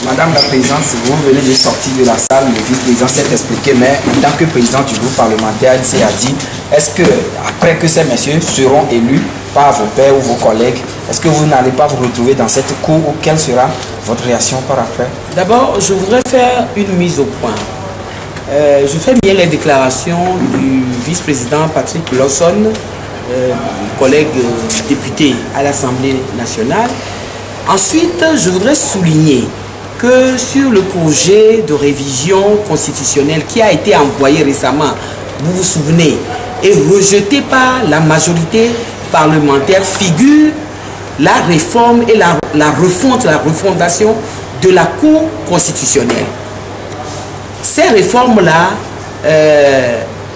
Madame la Présidente, vous venez de sortir de la salle, le vice-président s'est expliqué, mais en tant que président du groupe parlementaire, il a dit, est-ce que, après que ces messieurs seront élus par vos pairs ou vos collègues, est-ce que vous n'allez pas vous retrouver dans cette cour ou quelle sera votre réaction par après? D'abord, je voudrais faire une mise au point. Je fais bien les déclarations du vice-président Patrick Lawson, collègue député à l'Assemblée nationale. Ensuite, je voudrais souligner que sur le projet de révision constitutionnelle qui a été envoyé récemment, vous vous souvenez, et rejeté par la majorité parlementaire, figure la réforme et la refondation de la Cour constitutionnelle. Ces réformes-là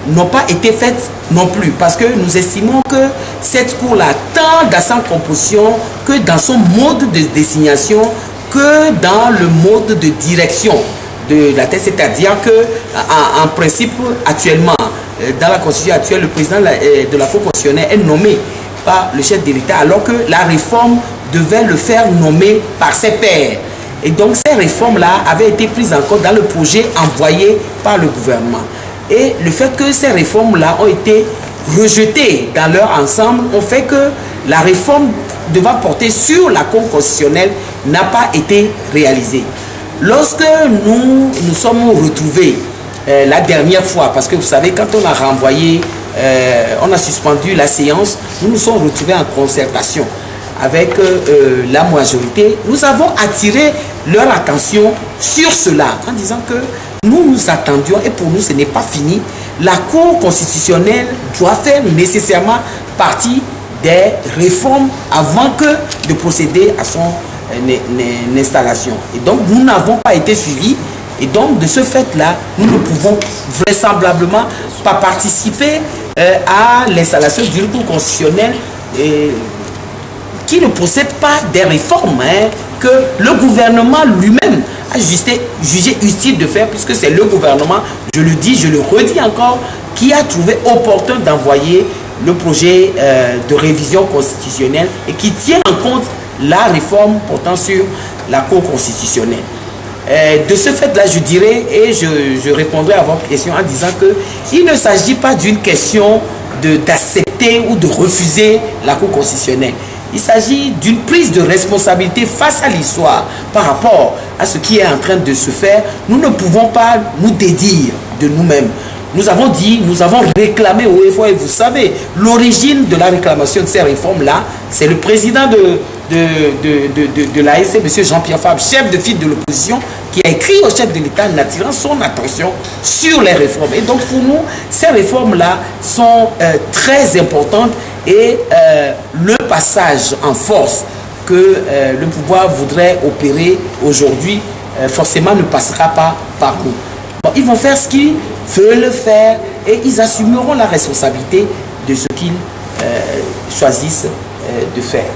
n'ont pas été faites non plus, parce que nous estimons que cette Cour-là, tant dans sa composition que dans son mode de désignation, que dans le mode de direction de la tête, c'est-à-dire que en principe, actuellement, dans la Constitution actuelle, le président de la Cour constitutionnelle est nommé par le chef de l'État, alors que la réforme devait le faire nommer par ses pairs. Et donc ces réformes-là avaient été prises en compte dans le projet envoyé par le gouvernement. Et le fait que ces réformes-là ont été rejetées dans leur ensemble, ont fait que la réforme devant porter sur la Cour constitutionnelle n'a pas été réalisée. Lorsque nous nous sommes retrouvés la dernière fois, parce que vous savez, quand on a renvoyé, on a suspendu la séance, nous nous sommes retrouvés en concertation avec la majorité. Nous avons attiré leur attention sur cela en disant que nous nous attendions, et pour nous ce n'est pas fini, la Cour constitutionnelle doit faire nécessairement partie des réformes avant de procéder à son installation. Et donc nous n'avons pas été suivis, et donc de ce fait-là, nous ne pouvons vraisemblablement pas participer à l'installation d'une Cour constitutionnelle qui ne possède pas des réformes que le gouvernement lui-même a jugé utile de faire, puisque c'est le gouvernement, je le dis, je le redis encore, qui a trouvé opportun d'envoyer le projet de révision constitutionnelle et qui tient en compte la réforme portant sur la Cour constitutionnelle. De ce fait-là, je dirais, et je répondrai à votre question en disant qu'il ne s'agit pas d'une question d'accepter ou de refuser la Cour constitutionnelle. Il s'agit d'une prise de responsabilité face à l'histoire par rapport à ce qui est en train de se faire. Nous ne pouvons pas nous dédire de nous-mêmes. Nous avons dit, nous avons réclamé au FO, et vous savez, l'origine de la réclamation de ces réformes-là, c'est le président de l'ASC, M. Jean-Pierre Fabre, chef de file de l'opposition, qui a écrit au chef de l'État en attirant son attention sur les réformes. Et donc pour nous, ces réformes-là sont très importantes, et le passage en force que le pouvoir voudrait opérer aujourd'hui, forcément ne passera pas par nous. Bon, ils vont faire ce qu'ils veulent faire et ils assumeront la responsabilité de ce qu'ils choisissent de faire.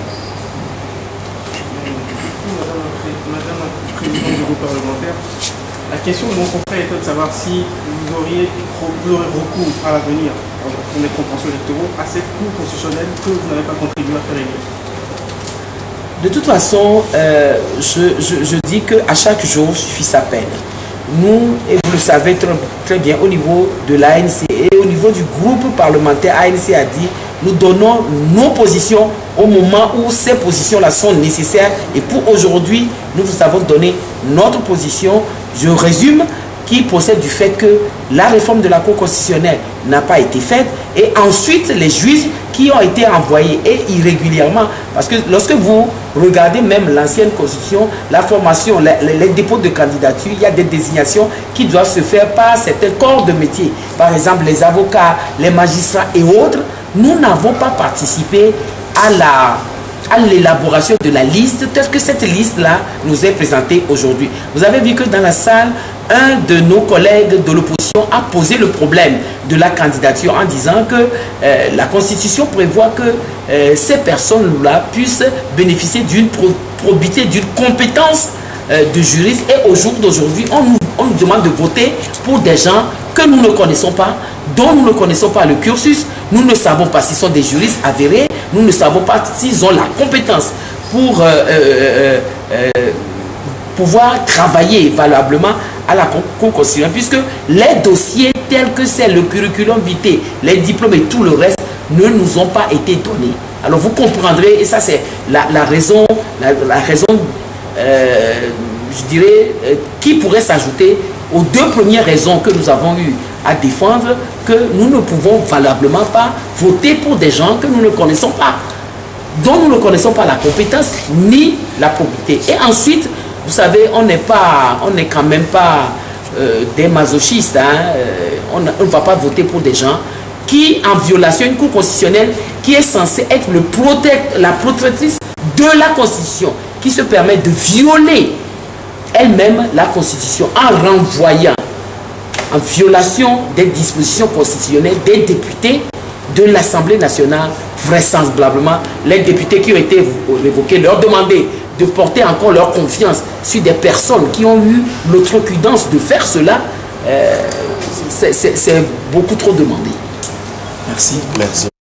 Madame la Présidente du groupe parlementaire, la question de mon confrère était de savoir si vous aurez recours à l'avenir pour les contentieux électoraux à cette Cour constitutionnelle que vous n'avez pas contribué à faire élire. De toute façon, je dis qu'à chaque jour suffit sa peine. Nous, et vous le savez très bien, au niveau de l'ANC et au niveau du groupe parlementaire ANC a dit, nous donnons nos positions au moment où ces positions-là sont nécessaires. Et pour aujourd'hui, nous vous avons donné notre position. Je résume, qui procède du fait que la réforme de la Cour constitutionnelle n'a pas été faite, et ensuite les juges qui ont été envoyés, et irrégulièrement, parce que lorsque vous regardez même l'ancienne constitution, la formation, les dépôts de candidature, il y a des désignations qui doivent se faire par certains corps de métier, par exemple les avocats, les magistrats et autres. Nous n'avons pas participé à l'élaboration de la liste telle que cette liste-là nous est présentée aujourd'hui. Vous avez vu que dans la salle, un de nos collègues de l'opposition a posé le problème de la candidature en disant que la Constitution prévoit que ces personnes-là puissent bénéficier d'une probité, d'une compétence de juriste. Et au jour d'aujourd'hui, on nous demande de voter pour des gens que nous ne connaissons pas, dont nous ne connaissons pas le cursus. Nous ne savons pas s'ils sont des juristes avérés, nous ne savons pas s'ils ont la compétence pouvoir travailler valablement à la Cour constitutionnelle, puisque les dossiers tels que c'est le curriculum vitae, les diplômes et tout le reste ne nous ont pas été donnés. Alors vous comprendrez, et ça c'est la raison, je dirais, qui pourrait s'ajouter aux deux premières raisons que nous avons eu à défendre, que nous ne pouvons valablement pas voter pour des gens que nous ne connaissons pas, dont nous ne connaissons pas la compétence ni la probité. Et ensuite, vous savez, on n'est quand même pas des masochistes, hein. On ne va pas voter pour des gens qui, en violation d'une Cour constitutionnelle qui est censée être la protectrice de la Constitution, qui se permet de violer elle-même la Constitution en renvoyant en violation des dispositions constitutionnelles des députés de l'Assemblée nationale. Vraisemblablement, les députés qui ont été révoqués leur demander de porter encore leur confiance sur des personnes qui ont eu l'outrecuidance de faire cela. C'est beaucoup trop demandé. Merci.